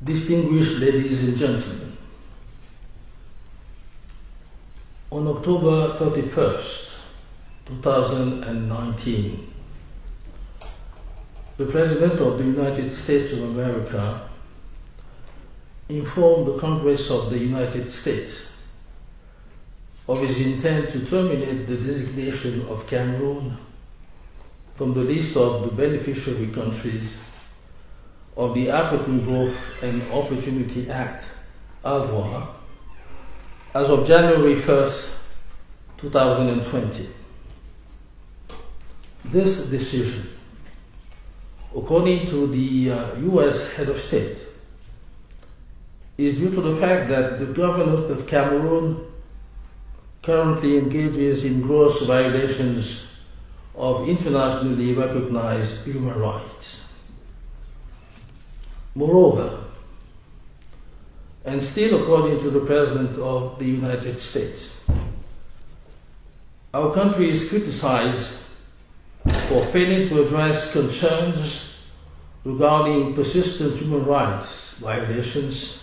Distinguished ladies and gentlemen, on October 31st, 2019, the President of the United States of America informed the Congress of the United States of his intent to terminate the designation of Cameroon from the list of the beneficiary countries of the African Growth and Opportunity Act, AGOA, as of January 1st, 2020. This decision, according to the U.S. Head of State, is due to the fact that the government of Cameroon currently engages in gross violations of internationally recognized human rights. Moreover, and still according to the President of the United States, our country is criticized for failing to address concerns regarding persistent human rights violations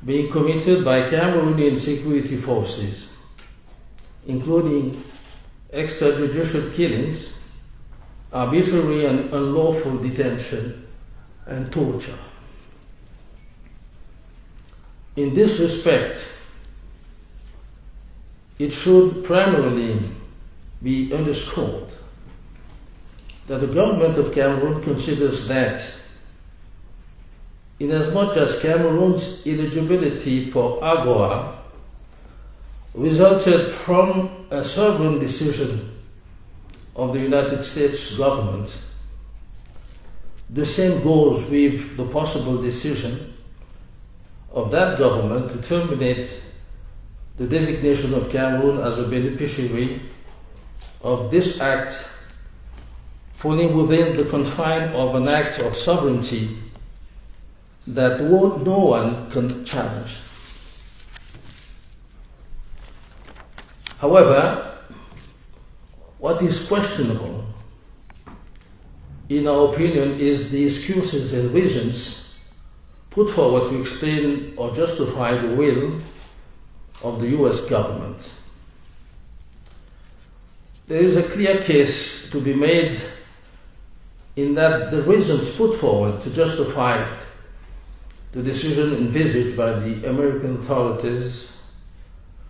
being committed by Cameroonian security forces, including extrajudicial killings, arbitrary and unlawful detention, and torture. In this respect, it should primarily be underscored that the government of Cameroon considers that inasmuch as Cameroon's eligibility for AGOA resulted from a sovereign decision of the United States government, the same goes with the possible decision of that government to terminate the designation of Cameroon as a beneficiary of this act, falling within the confine of an act of sovereignty that no one can challenge. However, what is questionable, in our opinion, is the excuses and reasons put forward to explain or justify the will of the US government. There is a clear case to be made in that the reasons put forward to justify the decision envisaged by the American authorities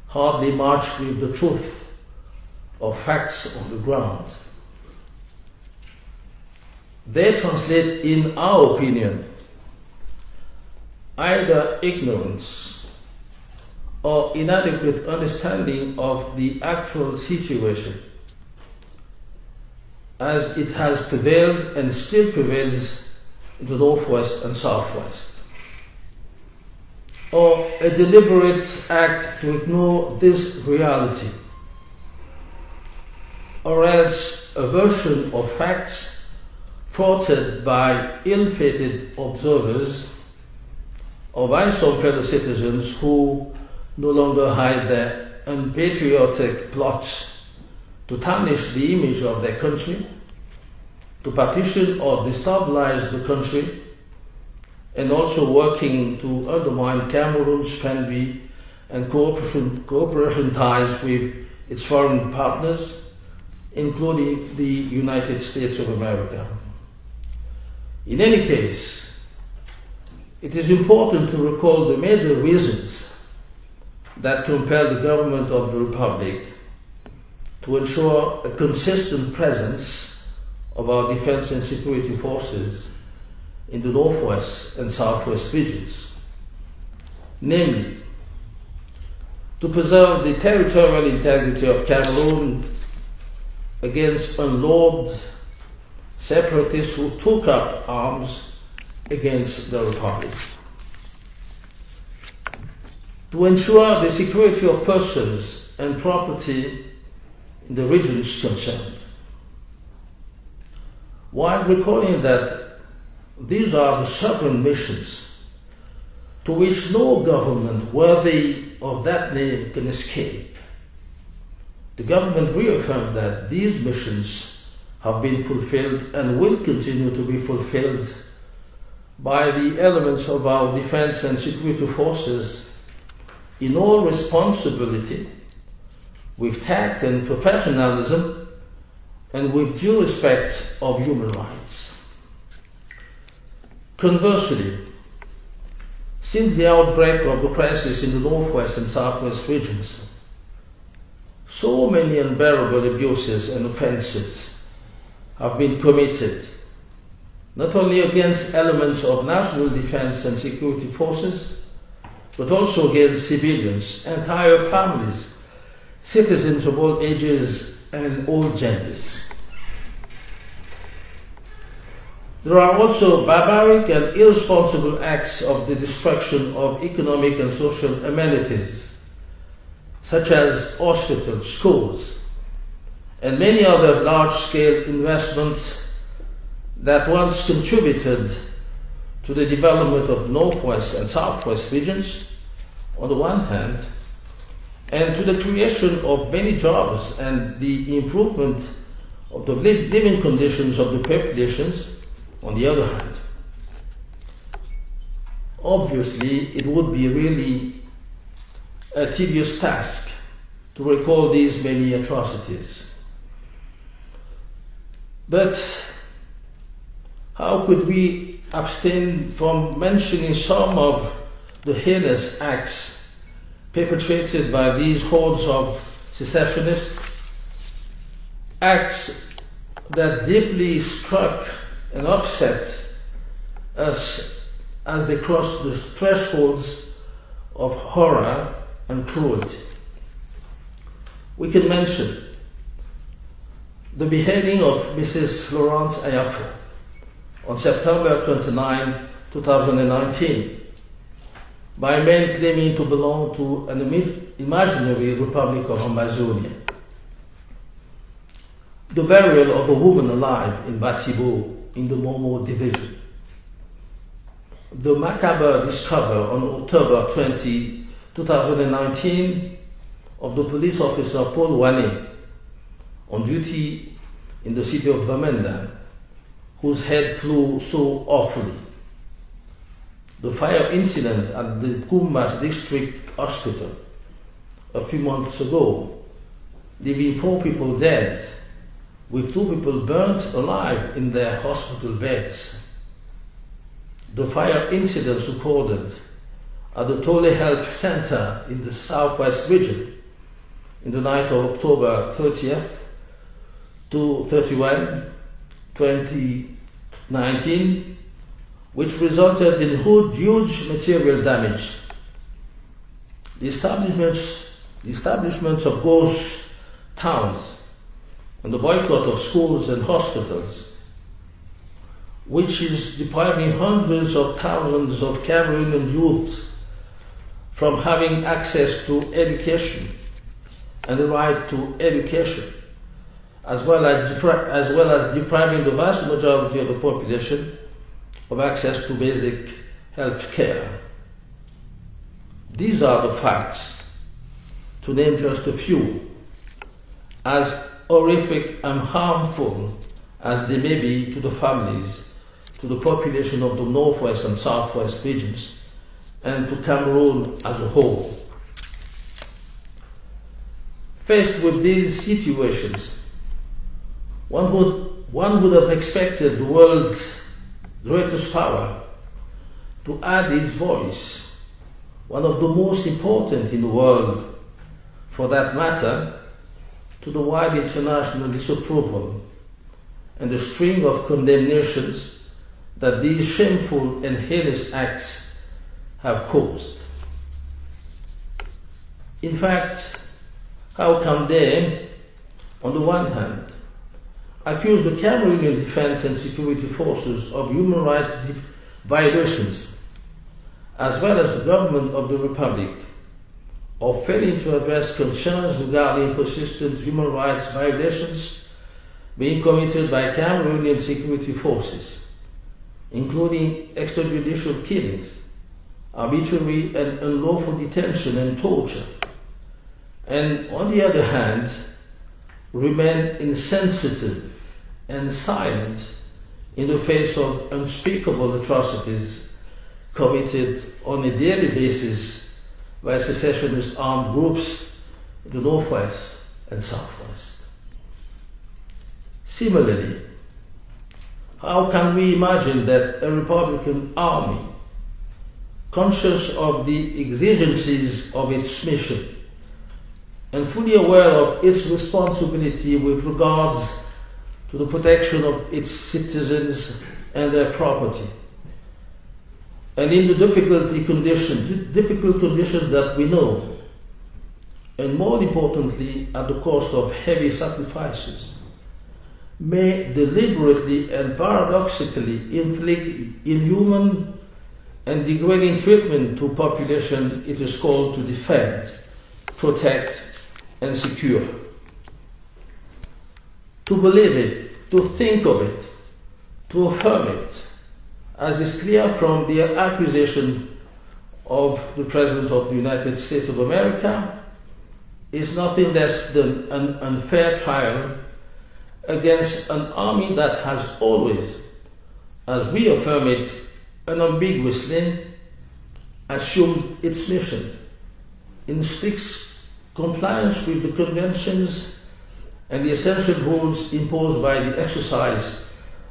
hardly match with the truth of facts on the ground. They translate, in our opinion, either ignorance or inadequate understanding of the actual situation as it has prevailed and still prevails in the Northwest and Southwest, or a deliberate act to ignore this reality, or else a version of facts thwarted by ill-fated observers or by some fellow citizens who no longer hide their unpatriotic plot to tarnish the image of their country, to partition or destabilize the country, and also working to undermine Cameroon's friendly and cooperation ties with its foreign partners, including the United States of America. In any case, it is important to recall the major reasons that compel the government of the Republic to ensure a consistent presence of our defense and security forces in the Northwest and Southwest regions. Namely, to preserve the territorial integrity of Cameroon against unlawed separatists who took up arms against the Republic, to ensure the security of persons and property in the regions concerned, while recalling that these are the sovereign missions to which no government worthy of that name can escape. The government reaffirms that these missions have been fulfilled and will continue to be fulfilled by the elements of our defense and security forces in all responsibility, with tact and professionalism, and with due respect of human rights. Conversely, since the outbreak of the crisis in the northwest and southwest regions, so many unbearable abuses and offenses have been committed, not only against elements of national defense and security forces, but also against civilians, entire families, citizens of all ages and all genders. There are also barbaric and irresponsible acts of the destruction of economic and social amenities, such as hospitals, schools, and many other large-scale investments that once contributed to the development of northwest and southwest regions, on the one hand, and to the creation of many jobs and the improvement of the living conditions of the populations, on the other hand. Obviously, it would be really a tedious task to recall these many atrocities. But how could we abstain from mentioning some of the heinous acts perpetrated by these hordes of secessionists, acts that deeply struck and upset us as they crossed the thresholds of horror and cruelty? We can mention the beheading of Mrs. Florence Ayafa on September 29, 2019, by men claiming to belong to an imaginary Republic of Amazonia. The burial of a woman alive in Batibo in the Momo division. The macabre discovery on October 20, 2019 of the police officer Paul Wane on duty in the city of Bamenda, whose head flew so awfully. The fire incident at the Kumbash District Hospital a few months ago, leaving 4 people dead, with 2 people burnt alive in their hospital beds. The fire incidents recorded at the Tole Health Center in the southwest region in the night of October 30th to 31, 2019, which resulted in huge material damage. The establishments of ghost towns and the boycott of schools and hospitals, which is depriving hundreds of thousands of Cameroonian youths from having access to education and the right to education, as well as depriving the vast majority of the population of access to basic health care. These are the facts, to name just a few, as horrific and harmful as they may be to the families, to the population of the northwest and southwest regions, and to Cameroon as a whole. Faced with these situations, one would have expected the world's greatest power to add its voice, one of the most important in the world, for that matter, to the wide international disapproval and the string of condemnations that these shameful and heinous acts have caused. In fact, how can they, on the one hand, accuse the Cameroonian defense and security forces of human rights violations, as well as the government of the Republic, of failing to address concerns regarding persistent human rights violations being committed by Cameroonian security forces, including extrajudicial killings, arbitrary and unlawful detention and torture, and on the other hand, remain insensitive and silent in the face of unspeakable atrocities committed on a daily basis by secessionist armed groups in the northwest and southwest. Similarly, how can we imagine that a Republican army, conscious of the exigencies of its mission and fully aware of its responsibility with regards to the protection of its citizens and their property, and in the difficult conditions that we know, and more importantly at the cost of heavy sacrifices, may deliberately and paradoxically inflict inhuman and degrading treatment to population it is called to defend, protect, and secure. To believe it, to think of it, to affirm it, as is clear from the accusation of the President of the United States of America, is nothing less than an unfair trial against an army that has always, as we affirm it unambiguously, assumed its mission in strict compliance with the conventions and the essential rules imposed by the exercise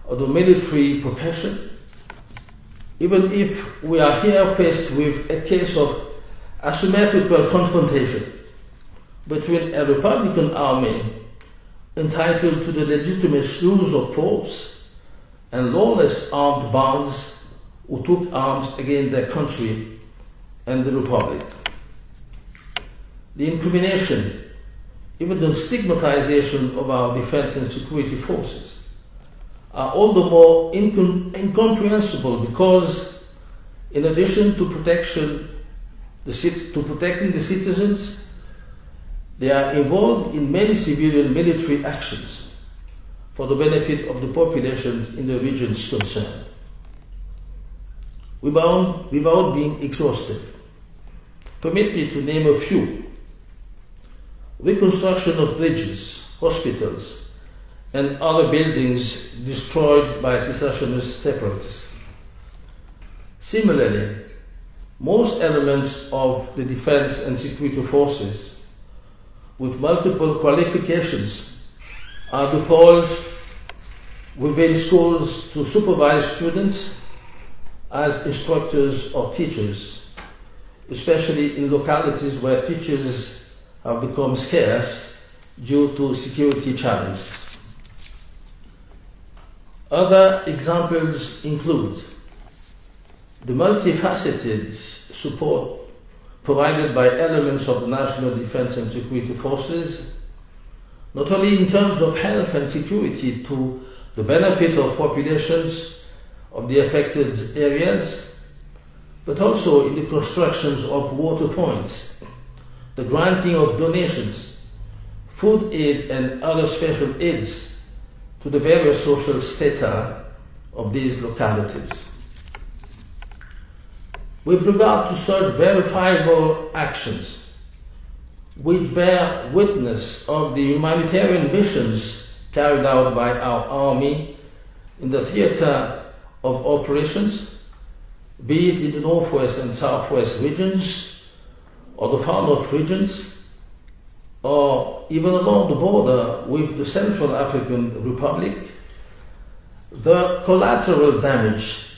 of the military profession, even if we are here faced with a case of asymmetrical confrontation between a Republican army entitled to the legitimate use of force and lawless armed bands who took arms against their country and the Republic. The incrimination, even the stigmatization of our defense and security forces are all the more incomprehensible because, in addition to protecting the citizens, they are involved in many civilian military actions for the benefit of the population in the regions concerned. Without being exhaustive, permit me to name a few. Reconstruction of bridges, hospitals, and other buildings destroyed by secessionist separatists. Similarly, most elements of the defense and security forces with multiple qualifications are deployed within schools to supervise students as instructors or teachers, especially in localities where teachers have become scarce due to security challenges. Other examples include the multifaceted support provided by elements of the national defense and security forces, not only in terms of health and security to the benefit of populations of the affected areas, but also in the constructions of water points, the granting of donations, food aid and other special aids to the various social strata of these localities. With regard to such verifiable actions, which bear witness of the humanitarian missions carried out by our army in the theater of operations, be it in the northwest and southwest regions, or the far north regions, or even along the border with the Central African Republic, the collateral damage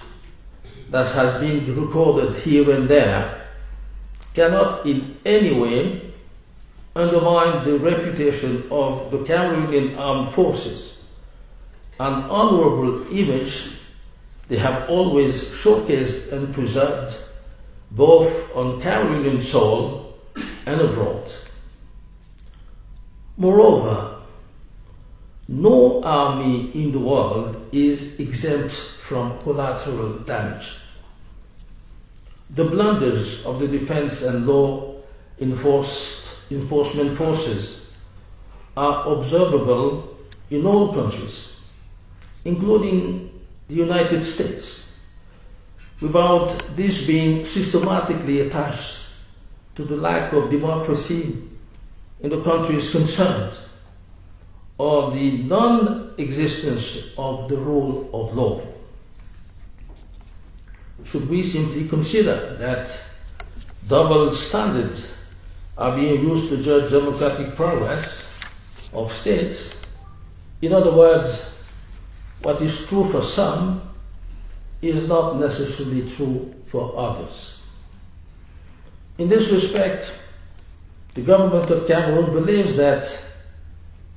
that has been recorded here and there cannot in any way undermine the reputation of the Cameroonian armed forces, an honorable image they have always showcased and preserved both on Cameroonian soil and abroad. Moreover, no army in the world is exempt from collateral damage. The blunders of the defense and law enforcement forces are observable in all countries, including the United States, without this being systematically attached to the lack of democracy in the countries concerned, or the non-existence of the rule of law? Should we simply consider that double standards are being used to judge democratic progress of states? In other words, what is true for some is not necessarily true for others. In this respect, the government of Cameroon believes that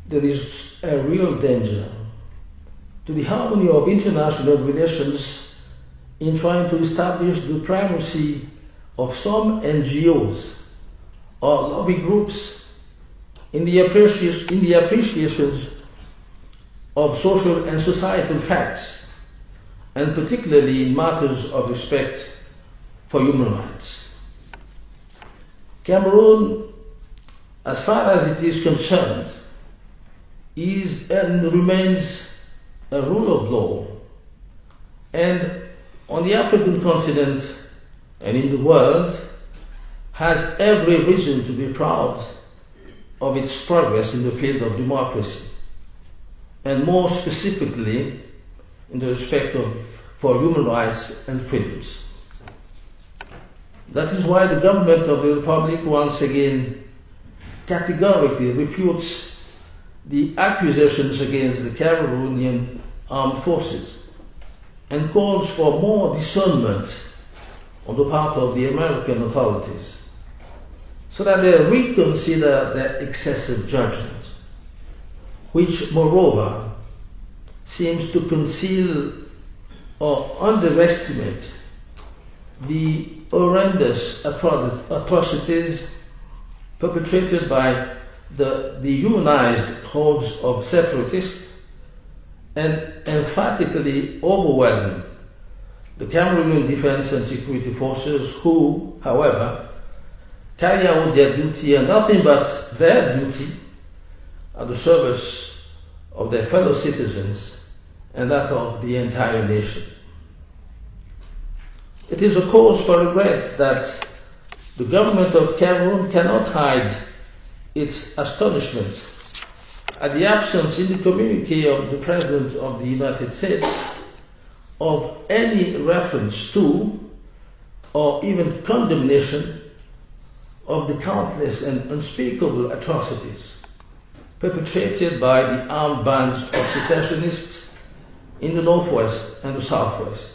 there is a real danger to the harmony of international relations in trying to establish the primacy of some NGOs or lobby groups in the appreciations of social and societal facts, and particularly in matters of respect for human rights. Cameroon, as far as it is concerned, is and remains a rule of law, and on the African continent and in the world has every reason to be proud of its progress in the field of democracy, and more specifically in the respect for human rights and freedoms. That is why the government of the Republic once again categorically refutes the accusations against the Cameroonian armed forces and calls for more discernment on the part of the American authorities so that they reconsider their excessive judgment, which moreover seems to conceal or underestimate the horrendous atrocities perpetrated by the humanized hordes of separatists, and emphatically overwhelm the Cameroonian defense and security forces who, however, carry out their duty and nothing but their duty at the service of their fellow citizens and that of the entire nation. It is a cause for regret that the government of Cameroon cannot hide its astonishment at the absence in the communique of the President of the United States of any reference to or even condemnation of the countless and unspeakable atrocities perpetrated by the armed bands of secessionists in the northwest and the southwest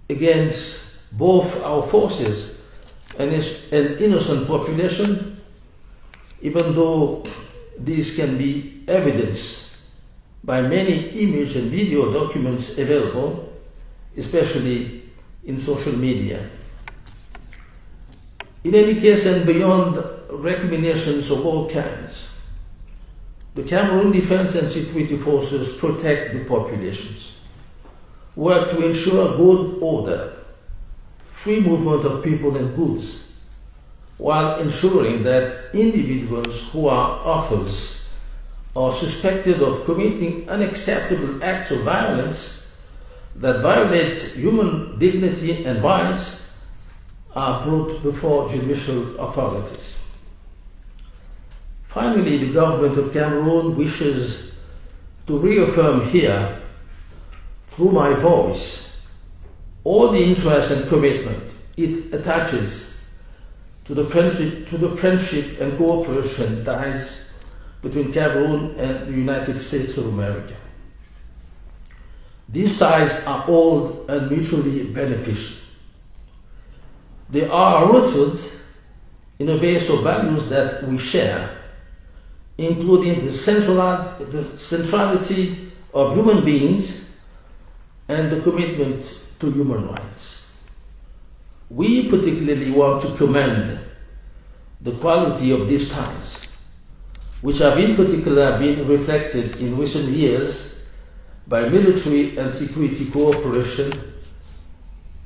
against both our forces and an innocent population, even though this can be evidenced by many image and video documents available, especially in social media. In any case, and beyond recriminations of all kinds, the Cameroon Defense and Security Forces protect the populations, work to ensure good order, free movement of people and goods, while ensuring that individuals who are authors or suspected of committing unacceptable acts of violence that violate human dignity and rights are brought before judicial authorities. Finally, the government of Cameroon wishes to reaffirm here, through my voice, all the interest and commitment it attaches to the friendship and cooperation ties between Cameroon and the United States of America. These ties are old and mutually beneficial. They are rooted in a base of values that we share, including the centrality of human beings and the commitment to human rights. We particularly want to commend the quality of these ties, which have in particular been reflected in recent years by military and security cooperation,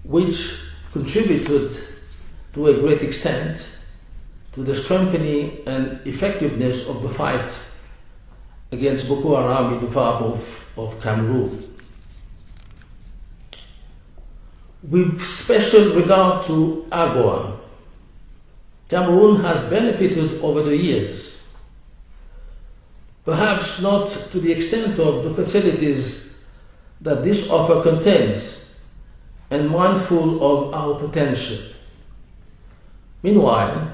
which contributed to a great extent to the strengthening and effectiveness of the fight against Boko Haram in the far north of Cameroon. With special regard to AGOA, Cameroon has benefited over the years perhaps not to the extent of the facilities that this offer contains, and mindful of our potential. Meanwhile,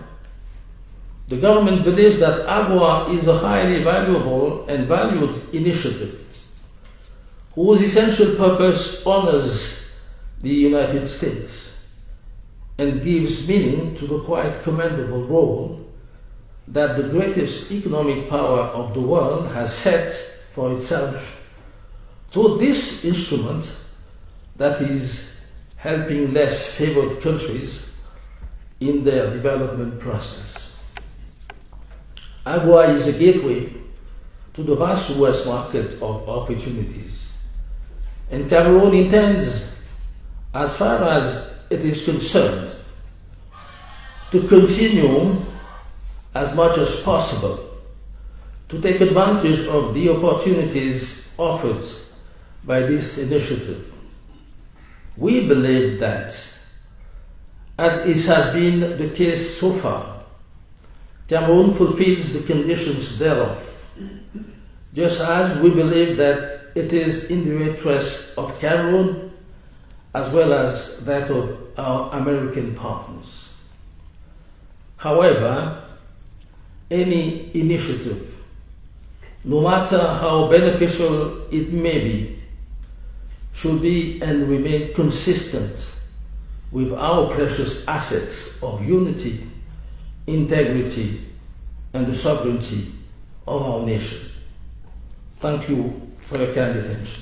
the government believes that AGWA is a highly valuable and valued initiative whose essential purpose honors the United States and gives meaning to the quite commendable role that the greatest economic power of the world has set for itself through this instrument that is helping less favored countries in their development process. AGWA is a gateway to the vast US market of opportunities, and Cameroon intends, as far as it is concerned, to continue as much as possible to take advantage of the opportunities offered by this initiative. We believe that, as it has been the case so far, Cameroon fulfills the conditions thereof, just as we believe that it is in the interest of Cameroon as well as that of our American partners. However, any initiative, no matter how beneficial it may be, should be and remain consistent with our precious assets of unity, integrity, and the sovereignty of our nation. Thank you for your kind attention.